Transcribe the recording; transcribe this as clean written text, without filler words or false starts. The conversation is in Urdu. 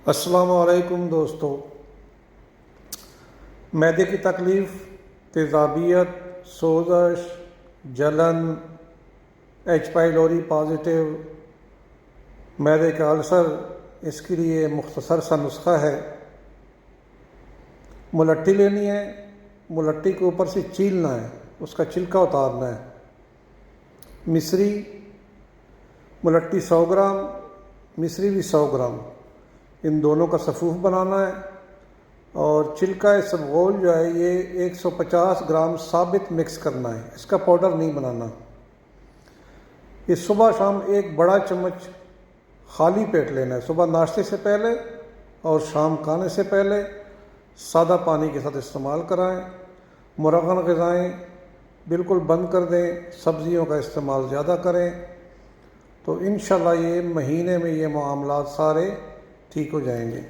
السلام علیکم دوستو، معدے کی تکلیف، تیزابیت، سوزش، جلن، ایچ پائیلوری پازیٹیو، معدے کا السر، اس کے لیے مختصر سا نسخہ ہے۔ ملٹی لینی ہے، ملٹی کے اوپر سے چیلنا ہے، اس کا چھلکا اتارنا ہے۔ مصری ملٹی 100 گرام، مصری بھی 100 گرام، ان دونوں کا صفوف بنانا ہے۔ اور چھلکا اسبغول جو ہے یہ 150 گرام ثابت مکس کرنا ہے، اس کا پاؤڈر نہیں بنانا۔ یہ صبح شام ایک بڑا چمچ خالی پیٹ لینا ہے، صبح ناشتے سے پہلے اور شام کھانے سے پہلے سادہ پانی کے ساتھ استعمال کرائیں۔ مرغن غذائیں بالکل بند کر دیں، سبزیوں کا استعمال زیادہ کریں، تو انشاءاللہ یہ مہینے میں یہ معاملات سارے ٹھیک ہو جائیں گے۔